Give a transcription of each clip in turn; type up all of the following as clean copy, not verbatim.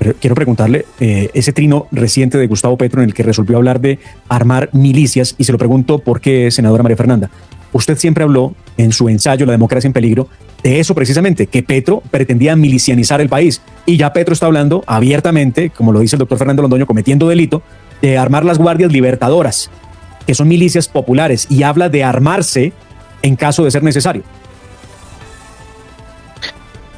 Pero quiero preguntarle, ese trino reciente de Gustavo Petro en el que resolvió hablar de armar milicias, y se lo pregunto por qué, senadora María Fernanda. Usted siempre habló en su ensayo La democracia en peligro de eso precisamente, que Petro pretendía milicianizar el país. Y ya Petro está hablando abiertamente, como lo dice el doctor Fernando Londoño, cometiendo delito, de armar las guardias libertadoras, que son milicias populares, y habla de armarse en caso de ser necesario.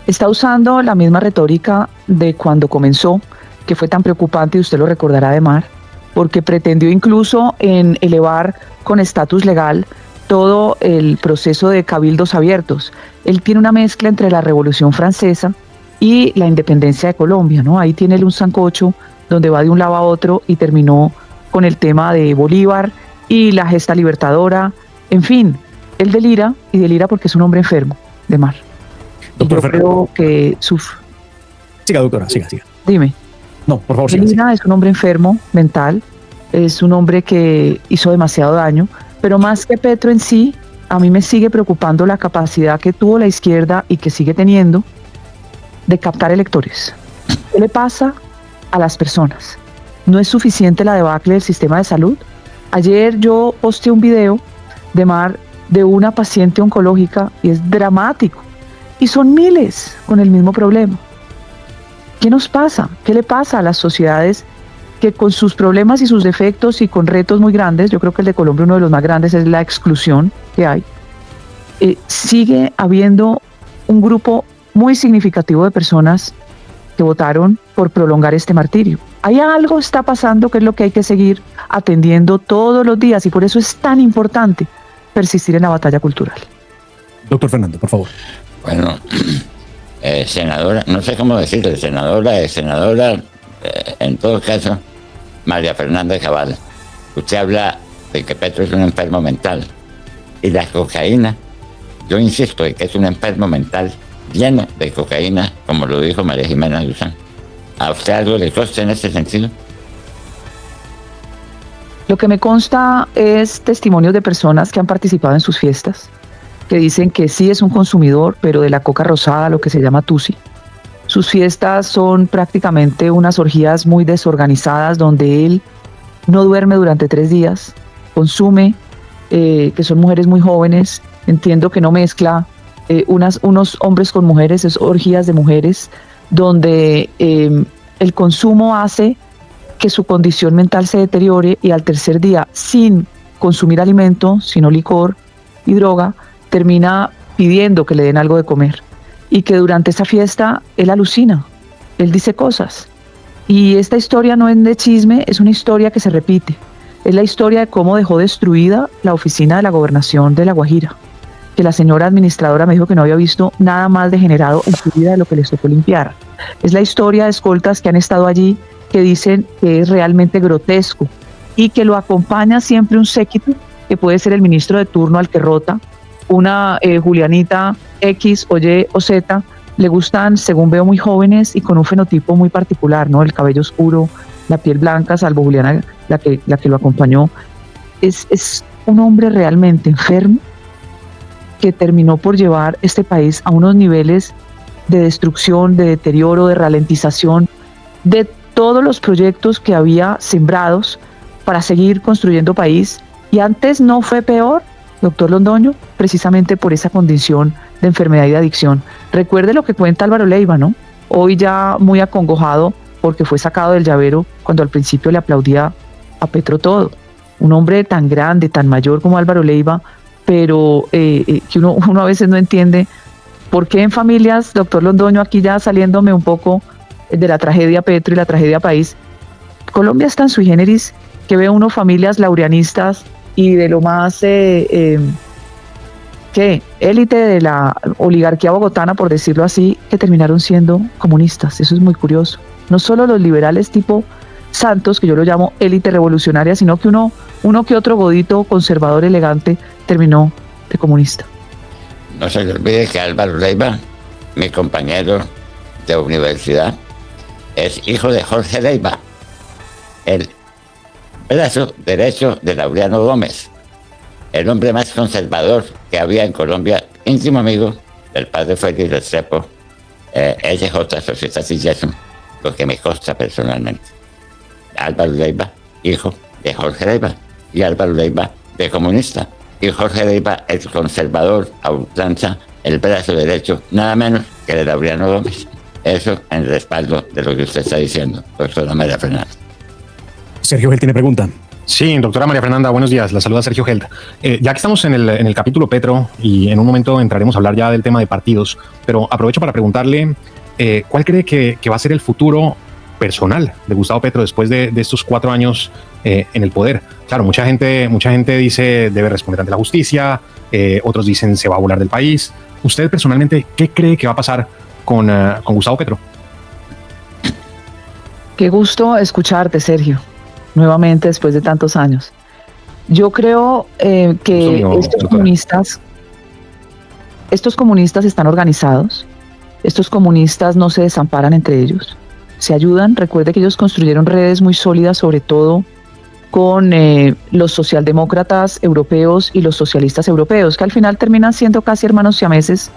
Está usando la misma retórica de cuando comenzó, que fue tan preocupante, y usted lo recordará, Ademar, porque pretendió incluso en elevar con estatus legal todo el proceso de cabildos abiertos. Él tiene una mezcla entre la Revolución Francesa y la independencia de Colombia, ¿no? Ahí tiene él un sancocho donde va de un lado a otro y terminó con el tema de Bolívar y la gesta libertadora. En fin, él delira, y delira porque es un hombre enfermo, Ademar. Doctor, yo creo que Siga, doctora, siga. Dime. No, por favor, siga. Es un hombre enfermo mental, es un hombre que hizo demasiado daño, pero más que Petro en sí, a mí me sigue preocupando la capacidad que tuvo la izquierda y que sigue teniendo de captar electores. ¿Qué le pasa a las personas? ¿No es suficiente la debacle del sistema de salud? Ayer yo posteé un video de una paciente oncológica y es dramático. Y son miles con el mismo problema. ¿Qué nos pasa? ¿Qué le pasa a las sociedades que con sus problemas y sus defectos y con retos muy grandes, yo creo que el de Colombia uno de los más grandes es la exclusión que hay, sigue habiendo un grupo muy significativo de personas que votaron por prolongar este martirio? Hay algo está pasando que es lo que hay que seguir atendiendo todos los días, y por eso es tan importante persistir en la batalla cultural. Doctor Fernando, por favor. Bueno, senadora, no sé cómo decirle, senadora, en todo caso, María Fernanda Cabal, usted habla de que Petro es un enfermo mental, y la cocaína, yo insisto en que es un enfermo mental lleno de cocaína, como lo dijo María Jimena Duzán. ¿A usted algo le consta en ese sentido? Lo que me consta es testimonios de personas que han participado en sus fiestas, que dicen que sí es un consumidor, pero de la coca rosada, lo que se llama tusi. Sus fiestas son prácticamente unas orgías muy desorganizadas, donde él no duerme durante 3 días, consume, que son mujeres muy jóvenes, entiendo que no mezcla unos hombres con mujeres, es orgías de mujeres, donde el consumo hace que su condición mental se deteriore, y al tercer día, sin consumir alimento, sino licor y droga, termina pidiendo que le den algo de comer, y que durante esa fiesta él alucina, él dice cosas. Y esta historia no es de chisme, es una historia que se repite. Es la historia de cómo dejó destruida la oficina de la gobernación de La Guajira, que la señora administradora me dijo que no había visto nada más degenerado en su vida de lo que les tocó limpiar. Es la historia de escoltas que han estado allí, que dicen que es realmente grotesco, y que lo acompaña siempre un séquito, que puede ser el ministro de turno al que rota, una Julianita X o Y o Z, le gustan, según veo, muy jóvenes y con un fenotipo muy particular, ¿no? El cabello oscuro, la piel blanca, salvo Juliana, la que lo acompañó. Es un hombre realmente enfermo que terminó por llevar este país a unos niveles de destrucción, de deterioro, de ralentización de todos los proyectos que había sembrados para seguir construyendo país. Y antes no fue peor, doctor Londoño, precisamente por esa condición de enfermedad y de adicción. Recuerde lo que cuenta Álvaro Leiva, ¿no? Hoy ya muy acongojado porque fue sacado del llavero cuando al principio le aplaudía a Petro todo. Un hombre tan grande, tan mayor como Álvaro Leiva, pero que uno a veces no entiende por qué en familias, doctor Londoño, aquí ya saliéndome un poco de la tragedia Petro y la tragedia país, Colombia está en sui generis, que ve uno familias laureanistas y de lo más élite de la oligarquía bogotana, por decirlo así, que terminaron siendo comunistas. Eso es muy curioso. No solo los liberales tipo Santos, que yo lo llamo élite revolucionaria, sino que uno que otro godito conservador elegante terminó de comunista. No se le olvide que Álvaro Leiva, mi compañero de universidad, es hijo de Jorge Leiva, el brazo derecho de Laureano Gómez, el hombre más conservador que había en Colombia, íntimo amigo del padre Félix Restrepo, SJ, Sociedad y Yeso, lo que me consta personalmente. Álvaro Leiva, hijo de Jorge Leiva, y Álvaro Leiva de comunista, y Jorge Leiva es conservador a ultranza, el brazo derecho, nada menos que de Laureano Gómez. Eso en respaldo de lo que usted está diciendo, doctora María Fernanda. Sergio Gel tiene pregunta. Sí, doctora María Fernanda, buenos días. La saluda Sergio Gel. Ya que estamos en el capítulo Petro y en un momento entraremos a hablar ya del tema de partidos, pero aprovecho para preguntarle ¿cuál cree que va a ser el futuro personal de Gustavo Petro después de estos 4 años en el poder? Claro, mucha gente dice debe responder ante la justicia, otros dicen se va a volar del país. ¿Usted personalmente qué cree que va a pasar con Gustavo Petro? Qué gusto escucharte, Sergio, nuevamente después de tantos años. Yo creo que estos comunistas están organizados. Estos comunistas no se desamparan entre ellos, se ayudan. Recuerde que ellos construyeron redes muy sólidas, sobre todo con los socialdemócratas europeos y los socialistas europeos, que al final terminan siendo casi hermanos siameses,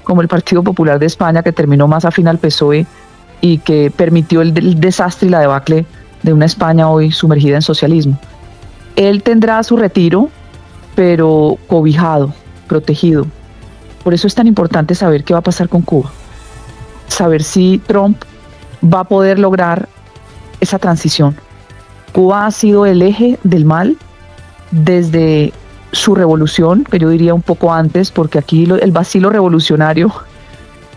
como el Partido Popular de España, que terminó más afín al PSOE y que permitió el desastre y la debacle de una España hoy sumergida en socialismo. Él tendrá su retiro, pero cobijado, protegido. Por eso es tan importante saber qué va a pasar con Cuba. Saber si Trump va a poder lograr esa transición. Cuba ha sido el eje del mal desde su revolución, que yo diría un poco antes, porque aquí el vacilo revolucionario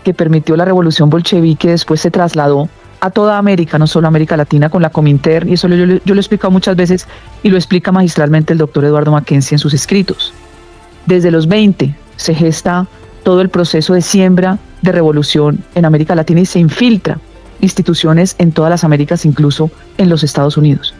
que permitió la revolución bolchevique después se trasladó a toda América, no solo a América Latina, con la Comintern, y eso yo lo he explicado muchas veces y lo explica magistralmente el doctor Eduardo Mackenzie en sus escritos. Desde los 20 se gesta todo el proceso de siembra de revolución en América Latina y se infiltra instituciones en todas las Américas, incluso en los Estados Unidos.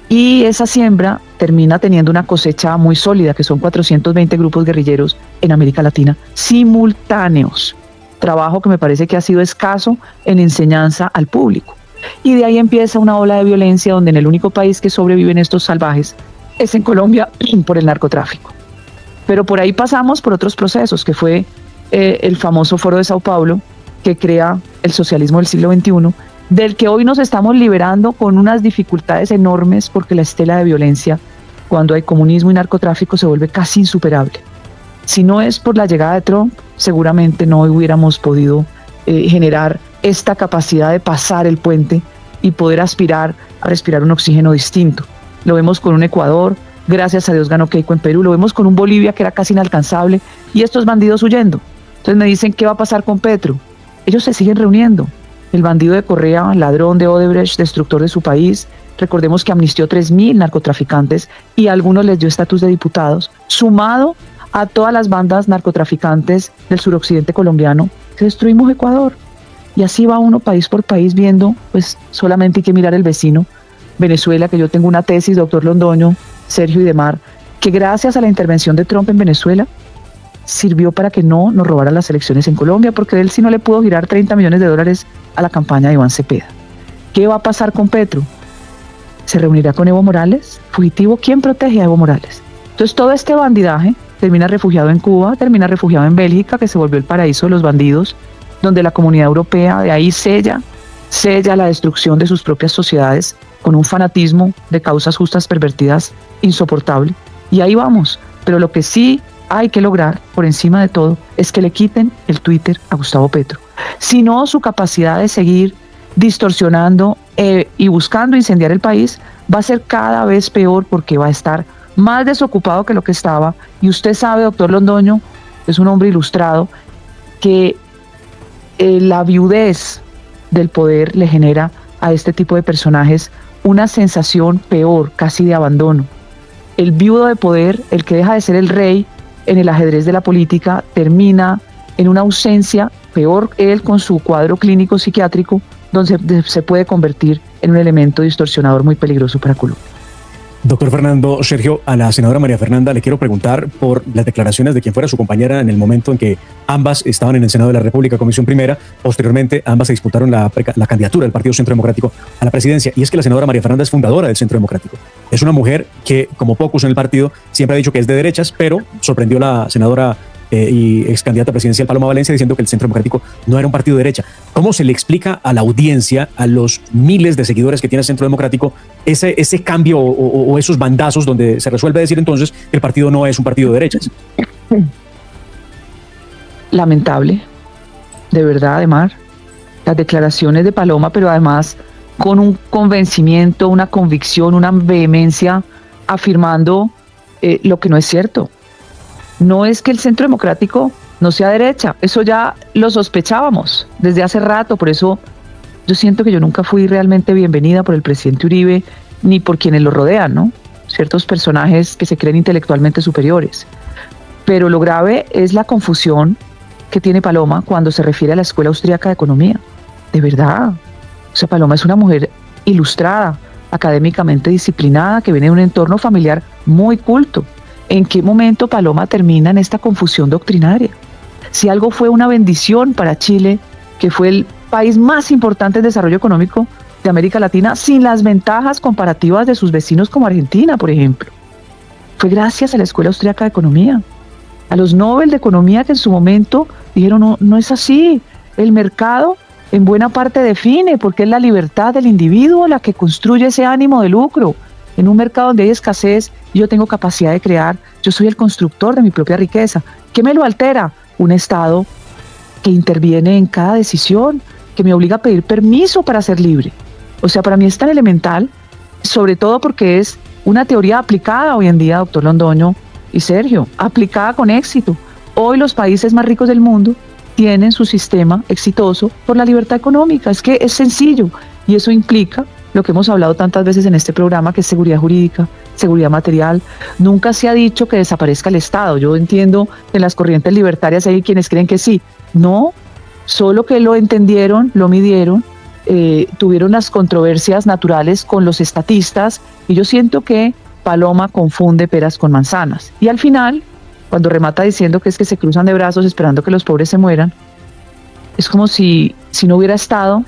Y esa siembra termina teniendo una cosecha muy sólida, que son 420 grupos guerrilleros en América Latina, simultáneos. Trabajo que me parece que ha sido escaso en enseñanza al público. Y de ahí empieza una ola de violencia donde en el único país que sobreviven estos salvajes es en Colombia por el narcotráfico. Pero por ahí pasamos por otros procesos, que fue el famoso Foro de Sao Paulo, que crea el socialismo del siglo XXI, del que hoy nos estamos liberando con unas dificultades enormes, porque la estela de violencia, cuando hay comunismo y narcotráfico, se vuelve casi insuperable. Si no es por la llegada de Trump, seguramente no hubiéramos podido generar esta capacidad de pasar el puente y poder aspirar a respirar un oxígeno distinto. Lo vemos con un Ecuador, gracias a Dios ganó Keiko en Perú, lo vemos con un Bolivia que era casi inalcanzable y estos bandidos huyendo. Entonces me dicen, ¿qué va a pasar con Petro? Ellos se siguen reuniendo. El bandido de Correa, ladrón de Odebrecht, destructor de su país. Recordemos que amnistió 3.000 narcotraficantes y a algunos les dio estatus de diputados, sumado a todas las bandas narcotraficantes del suroccidente colombiano, que destruimos Ecuador. Y así va uno país por país viendo, pues solamente hay que mirar el vecino, Venezuela, que yo tengo una tesis, doctor Londoño, Sergio y Demar, que gracias a la intervención de Trump en Venezuela, sirvió para que no nos robaran las elecciones en Colombia, porque él sí no le pudo girar $30 millones a la campaña de Iván Cepeda. ¿Qué va a pasar con Petro? ¿Se reunirá con Evo Morales? ¿Fugitivo? ¿Quién protege a Evo Morales? Entonces todo este bandidaje termina refugiado en Cuba, termina refugiado en Bélgica, que se volvió el paraíso de los bandidos, donde la comunidad europea de ahí sella la destrucción de sus propias sociedades con un fanatismo de causas justas pervertidas insoportable. Y ahí vamos. Pero lo que sí hay que lograr, por encima de todo, es que le quiten el Twitter a Gustavo Petro. Si no, su capacidad de seguir distorsionando y buscando incendiar el país va a ser cada vez peor, porque va a estar más desocupado que lo que estaba. Y usted sabe, doctor Londoño, es un hombre ilustrado, que la viudez del poder le genera a este tipo de personajes una sensación peor, casi de abandono. El viudo de poder, el que deja de ser el rey en el ajedrez de la política, termina en una ausencia, peor él con su cuadro clínico psiquiátrico, donde se puede convertir en un elemento distorsionador muy peligroso para Colombia. Doctor Fernando, Sergio, a la senadora María Fernanda le quiero preguntar por las declaraciones de quien fuera su compañera en el momento en que ambas estaban en el Senado de la República, Comisión Primera. Posteriormente, ambas se disputaron la candidatura del Partido Centro Democrático a la presidencia. Y es que la senadora María Fernanda es fundadora del Centro Democrático. Es una mujer que, como pocos en el partido, siempre ha dicho que es de derechas, pero sorprendió la senadora y ex candidata presidencial Paloma Valencia, diciendo que el Centro Democrático no era un partido de derecha. ¿Cómo se le explica a la audiencia, a los miles de seguidores que tiene el Centro Democrático, ese cambio o esos bandazos donde se resuelve decir entonces que el partido no es un partido de derechas? Lamentable, de verdad, Ademar, las declaraciones de Paloma, pero además con un convencimiento, una convicción, una vehemencia, afirmando lo que no es cierto. No es que el Centro Democrático no sea derecha, eso ya lo sospechábamos desde hace rato, por eso yo siento que yo nunca fui realmente bienvenida por el presidente Uribe, ni por quienes lo rodean, ¿no? Ciertos personajes que se creen intelectualmente superiores. Pero lo grave es la confusión que tiene Paloma cuando se refiere a la Escuela Austríaca de Economía. De verdad. O sea, Paloma es una mujer ilustrada, académicamente disciplinada, que viene de un entorno familiar muy culto. ¿En qué momento Paloma termina en esta confusión doctrinaria? Si algo fue una bendición para Chile, que fue el país más importante en desarrollo económico de América Latina, sin las ventajas comparativas de sus vecinos como Argentina, por ejemplo, fue gracias a la Escuela Austríaca de Economía, a los Nobel de Economía que en su momento dijeron, no es así, el mercado en buena parte define, porque es la libertad del individuo la que construye ese ánimo de lucro. En un mercado donde hay escasez, yo tengo capacidad de crear, yo soy el constructor de mi propia riqueza. ¿Qué me lo altera? Un Estado que interviene en cada decisión, que me obliga a pedir permiso para ser libre. O sea, para mí es tan elemental, sobre todo porque es una teoría aplicada hoy en día, doctor Londoño y Sergio, aplicada con éxito. Hoy los países más ricos del mundo tienen su sistema exitoso por la libertad económica. Es que es sencillo y eso implica lo que hemos hablado tantas veces en este programa, que es seguridad jurídica, seguridad material. Nunca se ha dicho que desaparezca el Estado. Yo entiendo que en las corrientes libertarias hay quienes creen que sí. No, solo que lo entendieron, lo midieron, tuvieron las controversias naturales con los estatistas, y yo siento que Paloma confunde peras con manzanas. Y al final, cuando remata diciendo que es que se cruzan de brazos esperando que los pobres se mueran, es como si no hubiera Estado,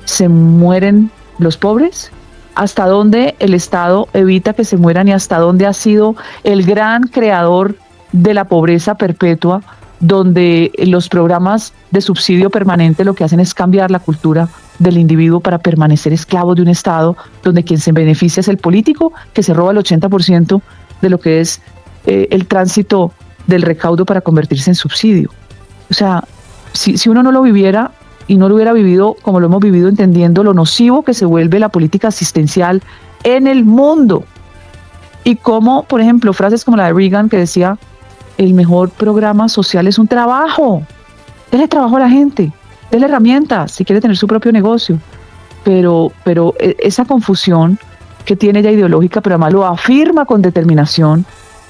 se mueren los pobres. ¿Hasta dónde el Estado evita que se mueran y hasta dónde ha sido el gran creador de la pobreza perpetua, donde los programas de subsidio permanente lo que hacen es cambiar la cultura del individuo para permanecer esclavos de un Estado donde quien se beneficia es el político, que se roba el 80% de lo que es el tránsito del recaudo para convertirse en subsidio? O sea, si uno no lo viviera y no lo hubiera vivido como lo hemos vivido, entendiendo lo nocivo que se vuelve la política asistencial en el mundo, y como, por ejemplo, frases como la de Reagan, que decía, el mejor programa social es un trabajo. Dele trabajo a la gente, dele herramientas si quiere tener su propio negocio. Pero esa confusión que tiene ella ideológica, pero además lo afirma con determinación,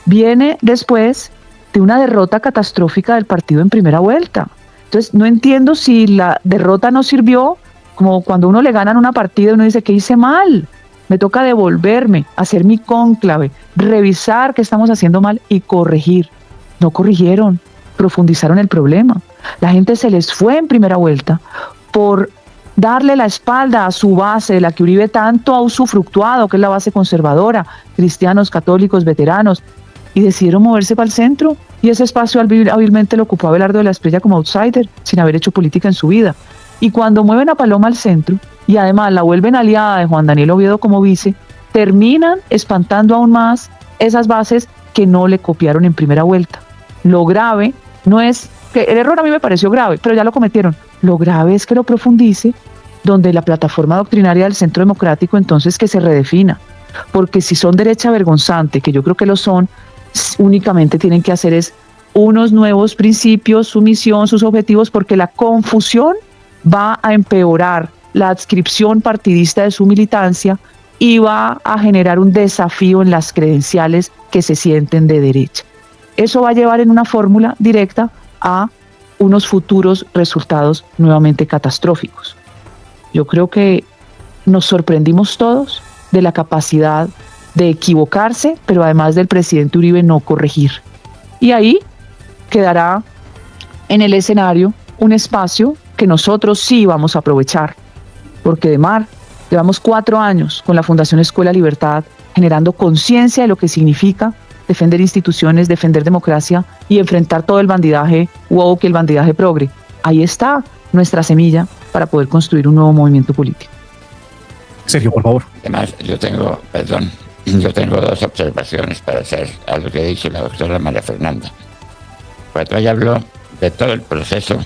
viene después de una derrota catastrófica del partido en primera vuelta. Entonces, no entiendo si la derrota no sirvió, como cuando uno le ganan una partida y uno dice, ¿qué hice mal? Me toca devolverme, hacer mi cónclave, revisar qué estamos haciendo mal y corregir. No corrigieron, profundizaron el problema. La gente se les fue en primera vuelta por darle la espalda a su base, de la que Uribe tanto ha usufructuado, que es la base conservadora, cristianos, católicos, veteranos, y decidieron moverse para el centro, y ese espacio hábilmente lo ocupó Abelardo de la Espriella como outsider, sin haber hecho política en su vida. Y cuando mueven a Paloma al centro, y además la vuelven aliada de Juan Daniel Oviedo como vice, terminan espantando aún más esas bases que no le copiaron en primera vuelta. Lo grave no es que el error, a mí me pareció grave, pero ya lo cometieron. Lo grave es que lo profundice, donde la plataforma doctrinaria del Centro Democrático entonces que se redefina, porque si son derecha vergonzante, que yo creo que lo son, únicamente tienen que hacer es unos nuevos principios, su misión, sus objetivos, porque la confusión va a empeorar la adscripción partidista de su militancia y va a generar un desafío en las credenciales que se sienten de derecha. Eso va a llevar en una fórmula directa a unos futuros resultados nuevamente catastróficos. Yo creo que nos sorprendimos todos de la capacidad de equivocarse, pero además del presidente Uribe no corregir. Y ahí quedará en el escenario un espacio que nosotros sí vamos a aprovechar, porque Ademar, llevamos 4 años con la Fundación Escuela Libertad generando conciencia de lo que significa defender instituciones, defender democracia y enfrentar todo el bandidaje woke, el bandidaje progre. Ahí está nuestra semilla para poder construir un nuevo movimiento político. Sergio, por favor. Además, yo tengo dos observaciones para hacer a lo que ha dicho la doctora María Fernanda. Cuando ella habló de todo el proceso